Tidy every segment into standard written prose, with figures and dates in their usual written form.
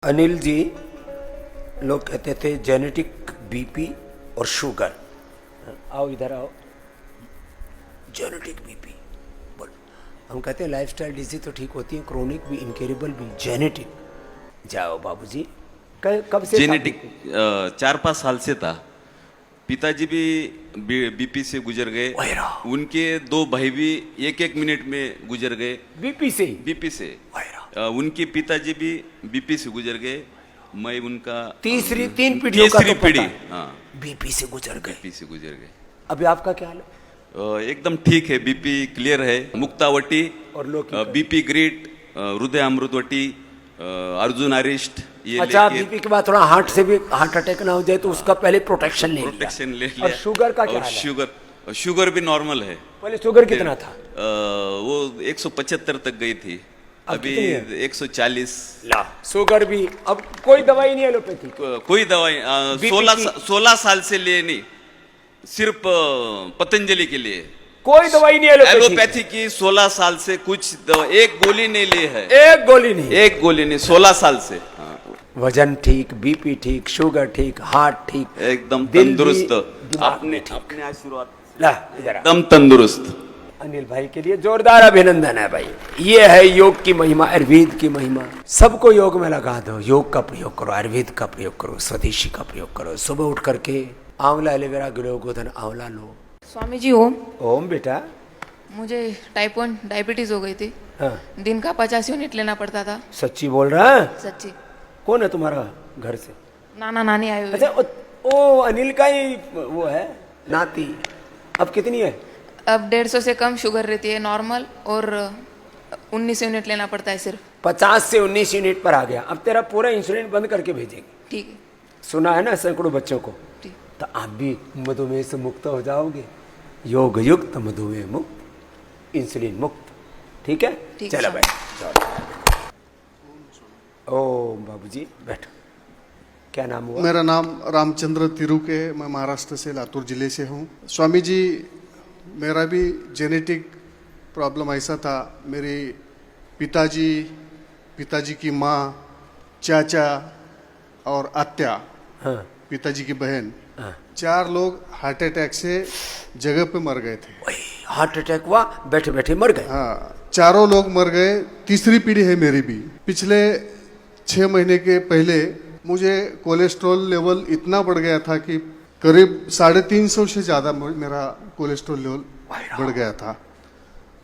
अनिल जी, लोग कहते थे जेनेटिक बीपी और शुगर। आओ इधर आओ। जेनेटिक बीपी बोल, हम कहते हैं लाइफस्टाइल डिजीज तो ठीक होती है, क्रोनिक भी, इनक्योरेबल भी, जेनेटिक। जाओ बाबूजी, कब से जेनेटिक 4-5 साल से था। पिताजी भी बीपी से गुजर गए, वैरा। उनके 2 भाई भी 1-1 मिनट में गुजर गए बीपी से? बीपी से। वैरा। उनके पिताजी भी बीपी से गुजर गए। मैं उनका तीन पीढ़ियों का तीसरी तो पीढ़ी, पता। हाँ, बीपी से गुजर गए। बीपी से गुजर गए। अभी आपका क्या हाल है? एकदम ठीक है, बीपी क्लियर है। मुक्तावटी और लोग बीपी ग्रेट, हृदय अमृतवटी, अर्जुन अरिष्ट, ये अच्छा, लेके बीपी के बाद थोड़ा हार्ट से भी हार्ट अटैक ना हो जाए तो उसका पहले प्रोटेक्शन ले लिया। और शुगर का क्या और हाल है? शुगर भी नॉर्मल है। पहले शुगर कितना था? वो 175 तक गई थी, अभी 140। ला, शुगर भी अब कोई दवाई नहीं एलोपैथी? कोई दवाई 16 साल से लिए नहीं, सिर्फ पतंजलि के लिए कोई दवाई नहीं एलोपैथी की। 16 साल से कुछ एक गोली नहीं ली है, एक गोली नहीं? एक गोली नहीं, 16 साल से। हाँ। वजन ठीक, बीपी ठीक, शुगर ठीक, हार्ट ठीक, एकदम दिल भी, तंदुरुस्त, दिमाग अपने भी ठीक। अपने आशीर्वाद, ला इधर आ। एकदम तंदुरुस्त। अनिल भाई के लिए जोरदार अभिनंदन है भाई। ये है योग की महिमा, आयुर्वेद की महिमा। सबको योग में लगा दो, योग का प्रयोग करो, आयुर्वेद का प्रयोग करो, स्वदेशी का प्रयोग करो। सुबह उठ करके आंवला, एलोवेरा, गिलोय गोधन आंवला लो। स्वामी जी ओम। ओम बेटा। मुझे टाइप 1 डायबिटीज हो गई थी। हाँ। दिन का 50 यूनिट लेना पड़ता था। सच्ची बोल रहा है? सच्ची। कौन है तुम्हारा घर से? नाना नानी आए हुए। अच्छा, ओ अनिल का ही वो है नाती। अब कितनी है? अब 150 से कम शुगर रहती है नॉर्मल, और 19 यूनिट लेना पड़ता है सिर्फ। 50 से 19 यूनिट पर आ गया। अब तेरा पूरा इंसुलिन बंद करके भेजेंगे। ठीक है। सुना है ना सैकड़ों बच्चों को। ठीक। तो आप भी मधुमेह से मुक्त हो जाओगे। योग युक्त, मधुमेह मुक्त, इंसुलिन मुक्त। ठीक है? ठीक चलो है। बैठ। ओम बाबूजी बैठो। क्या नाम हुआ? मेरा नाम रामचंद्र तिरुके, मैं महाराष्ट्र से लातूर जिले से हूँ। स्वामी जी, मेरा भी जेनेटिक प्रॉब्लम ऐसा था। मेरी पिताजी की माँ, चाचा और आत्या, हाँ। पिताजी की बहन, हाँ। 4 लोग हार्ट अटैक से जगह पे मर गए थे। वही, हार्ट अटैक हुआ, बैठे बैठे मर गए। हाँ, 4 लोग मर गए। तीसरी पीढ़ी है मेरी भी। पिछले 6 महीने के पहले मुझे कोलेस्ट्रॉल लेवल इतना बढ़ गया था कि करीब 350 से ज्यादा मेरा कोलेस्ट्रॉल लेवल बढ़ गया था।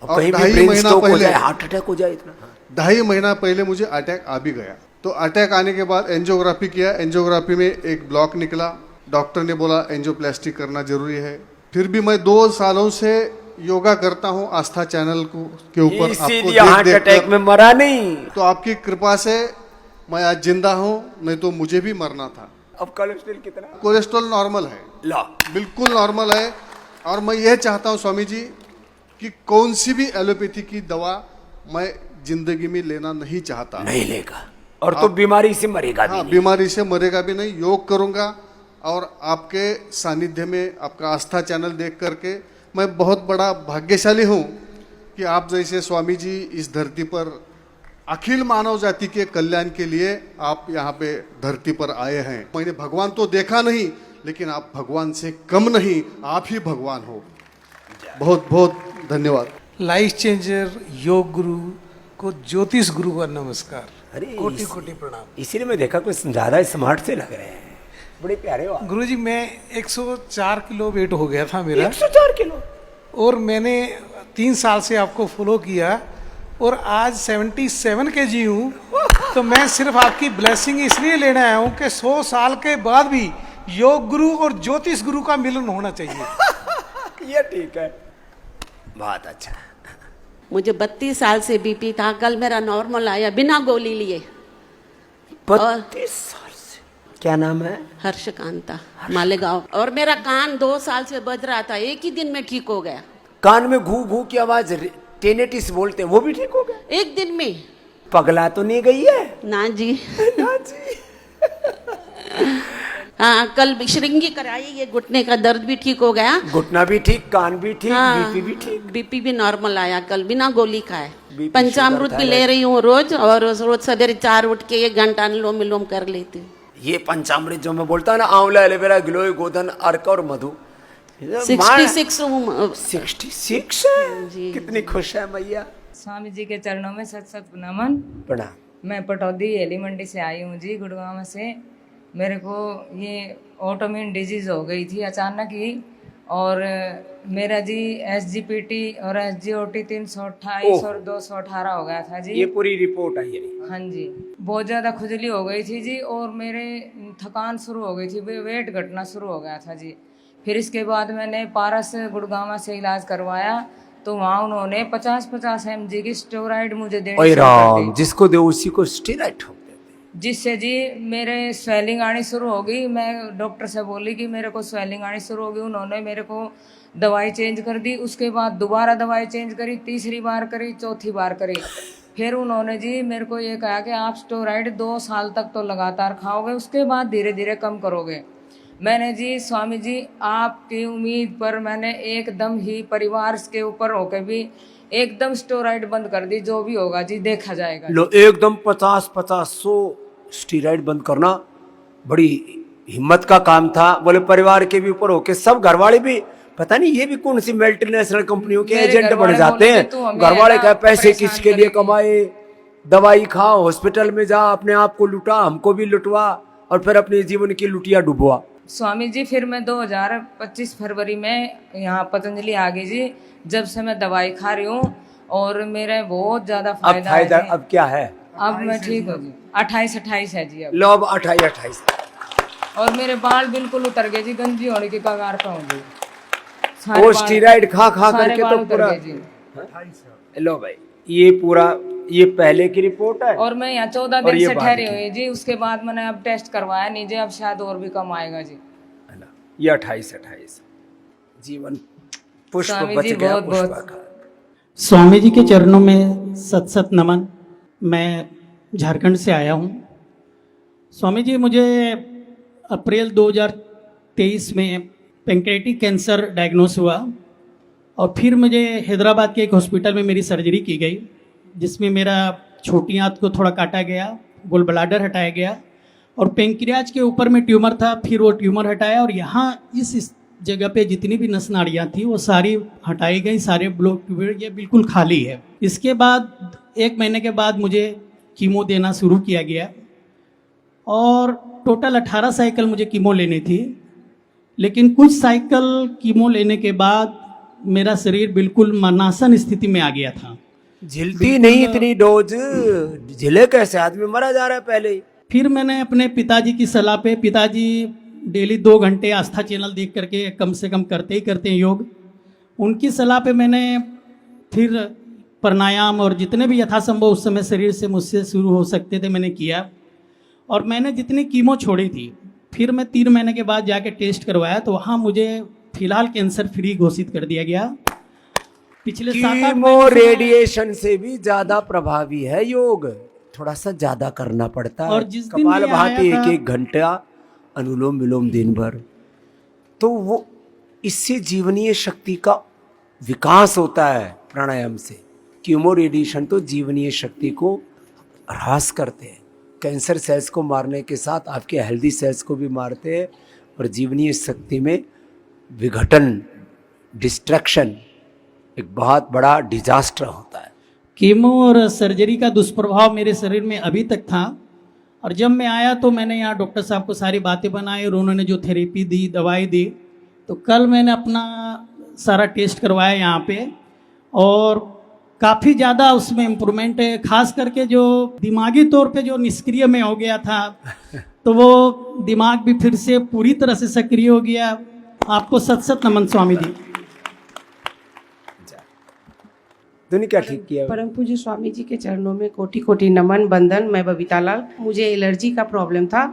और और कहीं भी 2.5 ब्रेन महीना स्ट्रोक हो पहले, जाए, हार्ट अटैक हो जाए इतना। 2.5 महीना पहले मुझे अटैक आ भी गया। तो अटैक आने के बाद एंजियोग्राफी किया। एंजियोग्राफी में एक ब्लॉक निकला। डॉक्टर ने बोला एंजियोप्लास्टी करना जरूरी है। फिर भी मैं 2 सालों से योगा करता हूँ आस्था चैनल के ऊपर, इसीलिए हार्ट अटैक में मरा नहीं। तो आपकी कृपा से मैं आज जिंदा हूँ, नहीं तो मुझे भी मरना था। अब कोलेस्ट्रॉल कितना? कोलेस्ट्रॉल नॉर्मल है, ला, बिल्कुल नॉर्मल है। और मैं यह चाहता हूँ स्वामी जी कि कौन सी भी एलोपैथी की दवा मैं जिंदगी में लेना नहीं चाहता। नहीं लेगा, और तो बीमारी से मरेगा भी हाँ, नहीं। बीमारी से मरेगा भी नहीं। योग करूंगा और आपके सानिध्य में, आपका आस्था चैनल देख करके मैं बहुत बड़ा भाग्यशाली हूँ कि आप जैसे स्वामी जी इस धरती पर अखिल मानव जाति के कल्याण के लिए आप यहाँ पे धरती पर आए हैं। मैंने भगवान तो देखा नहीं, लेकिन आप भगवान से कम नहीं, आप ही भगवान हो। बहुत बहुत धन्यवाद। लाइफ चेंजर योग गुरु को, ज्योतिष गुरु का नमस्कार। अरे कोटि कोटि प्रणाम। इसीलिए मैं देखा कुछ ज्यादा स्मार्ट से लग रहे हैं, बड़े प्यारे हो आप। गुरुजी, मैं 104 किलो वेट हो गया था मेरा, 104 किलो। और मैंने 3 साल से आपको फॉलो किया और आज 77 kg हूँ। तो मैं सिर्फ आपकी ब्लेसिंग इसलिए लेने आया हूँ कि 100 साल के बाद भी योग गुरु और ज्योतिष गुरु का मिलन होना चाहिए। ये ठीक है, बहुत अच्छा। मुझे 32 साल से बीपी था। कल मेरा नॉर्मल आया बिना गोली लिए। 32 साल से? क्या नाम है? हर्षकांता, मालेगांव। और मेरा कान 2 साल से बज रहा था, एक ही दिन में ठीक हो गया। कान में घू घू की आवाज, टेनेटिस बोलते हैं, वो भी ठीक हो गया एक दिन में। पगला तो नहीं गई है? ना जी। ना जी। हाँ कल श्रृंगी कराई, ये घुटने का दर्द भी ठीक हो गया। घुटना भी ठीक, कान भी ठीक, हाँ, बीपी भी ठीक। बीपी भी नॉर्मल आया कल, बिना गोली खाए। BP, पंचामृत शुगर, भी ले रही हूँ रोज, और रोज सवेरे 4 उठ के 1 घंटा अनुलोम विलोम कर लेती हूँ। ये पंचामृत जो मैं बोलता हूँ ना, आंवला, एलोवेरा, गिलोय, गोधन, अर्क और मधु। 66 हूँ। 66 जी। कितनी खुश है मैया। स्वामी जी के चरणों में सत सत नमन। प्रणाम। मैं पटौदी हेली मंडी से आई हूँ जी, गुड़गांव से। मेरे को ये ऑटोइम्यून डिजीज हो गई थी अचानक ही, और मेरा जी SGPT और SGOT 328 और 218 हो गया था जी। ये पूरी रिपोर्ट आई है। हाँ जी, बहुत ज़्यादा खुजली हो गई थी जी, और मेरे थकान शुरू हो गई थी, वेट घटना शुरू हो गया था जी। फिर इसके बाद मैंने पारस गुड़गांव से इलाज करवाया, तो वहाँ उन्होंने 50-50 mg की स्टेरॉइड मुझे देनी ओए शुरू कर राम, दी, जिसको दे उसी को स्टेरॉइड ठोक देते। जिससे जी मेरे स्वेलिंग आनी शुरू हो गई। मैं डॉक्टर से बोली कि मेरे को स्वेलिंग आनी शुरू हो गई, उन्होंने मेरे को दवाई चेंज कर दी। उसके बाद दोबारा दवाई चेंज करी, तीसरी बार करी, चौथी बार करी। फिर उन्होंने जी मेरे को ये कहा कि आप स्टेरॉइड 2 साल तक तो लगातार खाओगे, उसके बाद धीरे धीरे कम करोगे। मैंने जी स्वामी जी आपकी उम्मीद पर मैंने एकदम ही परिवार के ऊपर होकर भी एकदम स्टेरॉइड बंद कर दी। जो भी होगा जी देखा जाएगा। लो, एकदम 50-100 स्टेरॉइड बंद करना बड़ी हिम्मत का काम था। बोले परिवार के भी ऊपर होके सब घरवाले भी, पता नहीं ये भी कौन सी मल्टीनेशनल कंपनियों के मेरे एजेंट बन घरवाले जाते बोले हैं। कि तू हमें घरवाले ना कहे पैसे परेशान किसके लिए करेगी। कमाए, दवाई खाओ, हॉस्पिटल में जा, अपने आप को लुटा, हमको भी लुटवा, और फिर अपने जीवन की लुटिया डुबवा। स्वामी जी फिर मैं 2025 फरवरी में यहाँ पतंजलि आ गई जी, जब से मैं दवाई खा रही हूँ, और मेरा बहुत ज्यादा अब फायदा फायदा है जी। अब क्या है? अब मैं ठीक हूँ जी। 28 है जी अब। लो अब 28। और मेरे बाल बिल्कुल उतर गए जी, गंजी होने के कगार पे हूँ जी। वो स्टेरॉइड खा खा सारे करके बाल तो उतर पूरा। गए जी। लो भाई, ये पूरा ये पहले की रिपोर्ट है। और मैं यहाँ 14 और दिन ये से बाद ठहरी की। हुई जी। उसके बाद मैंने अब टेस्ट करवाया नीचे, अब शायद और भी कम आएगा जी। है ना? ये 28 जीवन पुष्प स्वामी बच जी, गया, बहुत बहुत पुष्पाकार। स्वामी जी के चरणों में सत सत नमन। मैं झारखंड से आया हूँ। स्वामी जी, मुझे अप्रैल 2023 में पेंक्रेटिक कैंसर डायग्नोस हुआ, और फिर मुझे हैदराबाद के एक हॉस्पिटल में मेरी सर्जरी की गई, जिसमें मेरा छोटी आंत को थोड़ा काटा गया, गोल ब्लाडर हटाया गया, और पेंक्रियाज के ऊपर में ट्यूमर था, फिर वो ट्यूमर हटाया, और यहाँ इस जगह पे जितनी भी नस नाड़ियाँ थी वो सारी हटाई गई, सारे ब्लॉक ट्यूबर ये बिल्कुल खाली है। इसके बाद 1 महीने के बाद मुझे कीमो देना शुरू किया गया, और टोटल 18 साइकिल मुझे कीमो लेनी थी। लेकिन कुछ साइकिल कीमो लेने के बाद मेरा शरीर बिल्कुल मरणासन स्थिति में आ गया था। झिलती नहीं इतनी डोज, झिले कैसे? आदमी मरा जा रहा है पहले ही। फिर मैंने अपने पिताजी की सलाह पे, पिताजी डेली 2 घंटे आस्था चैनल देख करके कम से कम करते ही करते हैं योग, उनकी सलाह पे मैंने फिर प्राणायाम और जितने भी यथासंभव उस समय शरीर से मुझसे शुरू हो सकते थे मैंने किया। और मैंने जितनी कीमो छोड़ी थी, फिर मैं 3 महीने के बाद जाके टेस्ट करवाया, तो वहाँ मुझे फिलहाल कैंसर फ्री घोषित कर दिया गया। पिछले 7-8 कीमो रेडिएशन से भी ज्यादा प्रभावी है योग, थोड़ा सा ज्यादा करना पड़ता है। और जिस दिन कपाल मैं भाती आया था- 1-1 घंटा, अनुलोम विलोम दिन भर, तो वो इससे जीवनीय शक्ति का विकास होता है प्राणायाम से। कीमो रेडिएशन तो जीवनीय शक्ति को ह्रास करते हैं, कैंसर सेल्स को मारने के साथ आपके हेल्दी सेल्स को भी मारते हैं, और जीवनीय शक्ति में विघटन, डिस्ट्रैक्शन एक बहुत बड़ा डिजास्टर होता है। कीमो और सर्जरी का दुष्प्रभाव मेरे शरीर में अभी तक था, और जब मैं आया तो मैंने यहाँ डॉक्टर साहब को सारी बातें बनाई, और उन्होंने जो थेरेपी दी, दवाई दी, तो कल मैंने अपना सारा टेस्ट करवाया यहाँ पे, और काफ़ी ज़्यादा उसमें इम्प्रूवमेंट है। खास करके जो दिमागी तौर पे जो निष्क्रिय में हो गया था, तो वो दिमाग भी फिर से पूरी तरह से सक्रिय हो गया। आपको सत सत नमन स्वामी जी। तूने क्या ठीक किया? परम पूज्य स्वामी जी के चरणों में कोटि कोटि नमन बंदन। मैं बबीता लाल। मुझे एलर्जी का प्रॉब्लम था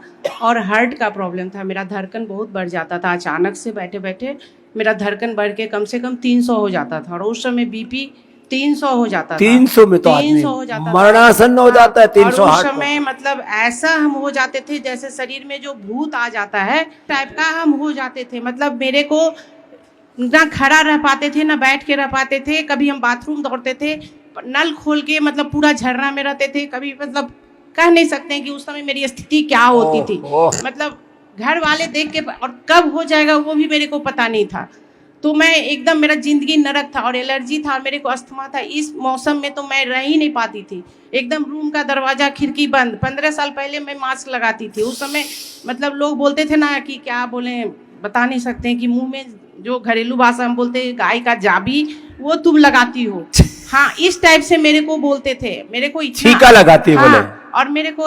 और हार्ट का प्रॉब्लम था। मेरा धड़कन बहुत बढ़ जाता था, अचानक से बैठे बैठे मेरा धड़कन बढ़ के कम से कम 300 हो जाता था, और उस समय बीपी 300 हो जाता था। 300 में तो आदमी 300 हो जाता था। मरणासन हो जाता है 300 और उस हार्ट पर। समय मतलब ऐसा हम हो जाते थे जैसे शरीर में जो भूत आ जाता है टाइप का हम हो जाते थे। मतलब मेरे को ना खड़ा रह पाते थे ना बैठ के रह पाते थे। कभी हम बाथरूम दौड़ते थे, नल खोल के मतलब पूरा झरना में रहते थे। कभी मतलब कह नहीं सकते हैं कि उस समय मेरी स्थिति क्या होती थी। मतलब घर वाले देख के, और कब हो जाएगा वो भी मेरे को पता नहीं था। तो मैं एकदम, मेरा जिंदगी नरक था और एलर्जी था, मेरे को अस्थमा था। इस मौसम में तो मैं रह ही नहीं पाती थी। एकदम रूम का दरवाजा खिड़की बंद। 15 साल पहले मैं मास्क लगाती थी। उस समय मतलब लोग बोलते थे ना कि क्या बोले, बता नहीं सकते हैं कि मुंह में जो घरेलू भाषा हम बोलते हैं गाय का जाबी, वो तुम लगाती हो। हाँ, इस टाइप से मेरे को बोलते थे। मेरे को छीका लगाती है बोले। और मेरे को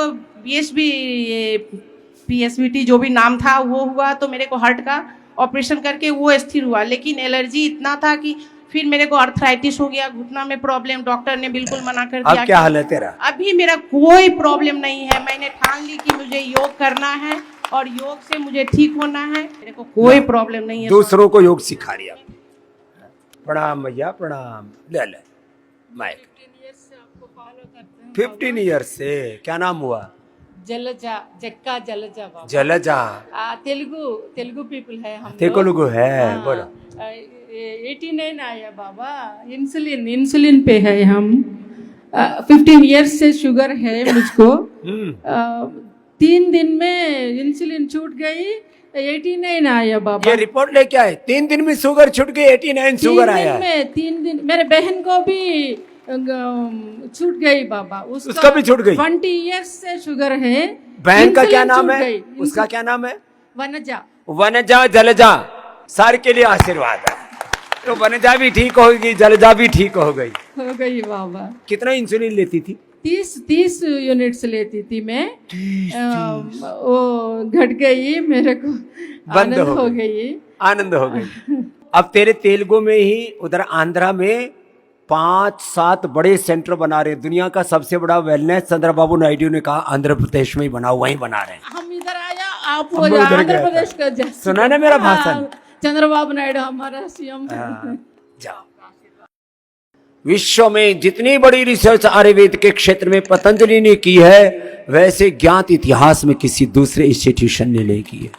PSVT जो भी नाम था वो हुआ, तो मेरे को हार्ट का ऑपरेशन करके वो स्थिर हुआ। लेकिन एलर्जी इतना था कि फिर मेरे को अर्थराइटिस हो गया, घुटना में प्रॉब्लम, डॉक्टर ने बिल्कुल मना कर दिया। अब क्या हाल है तेरा? अभी मेरा कोई प्रॉब्लम नहीं है। मैंने ठान ली कि मुझे योग करना है और योग से मुझे ठीक होना है। मेरे को कोई प्रॉब्लम नहीं है। दूसरों को योग सिखा रही है। प्रणाम भैया, प्रणाम। ले ले माइक। 15 ईयर से। क्या नाम हुआ? जलजा, जक्का जलजा बाबा। जलजा तेलुगु पीपल है हम। तेलुगु है, बोलो। 89 आया बाबा। इंसुलिन पे है हम। 15 इयर्स से शुगर है मुझको। 3 दिन में इंसुलिन छूट गई, 89 आया बाबा। ये रिपोर्ट लेके आए। 3 दिन में शुगर छूट गई, 89 शुगर आया। 3 दिन मेरे बहन को भी छूट गई बाबा। उसका भी छूट गई। 20 इयर्स से शुगर है। बहन का क्या नाम है? उसका क्या नाम है? वनजा। वनजा जलजा, सार के लिए आशीर्वाद है। तो वनजा भी ठीक होगी, जलजा भी ठीक हो गई बाबा। कितना इंसुलिन लेती थी? 30 यूनिट्स लेती थी मैं। वो घट गई, मेरे को बंद आनंद हो गई। आनंद हो गई। अब तेरे तेलुगु में ही उधर आंध्रा में 5-7 बड़े सेंटर बना रहे हैं। दुनिया का सबसे बड़ा वेलनेस चंद्रबाबू नायडू ने कहा आंध्र प्रदेश में ही बना, वहीं बना रहे हैं। हम इधर आया, आप हम लोग इधर आंध्र गए प्रदेश का सुना ना मेरा भाषण? चंद्रबाबू नायडू हमारा सीएम। जाओ। विश्व में जितनी बड़ी रिसर्च आयुर्वेद के क्षेत्र में पतंजलि ने की है, वैसे ज्ञात इतिहास में किसी दूसरे इंस्टीट्यूशन ने नहीं की है।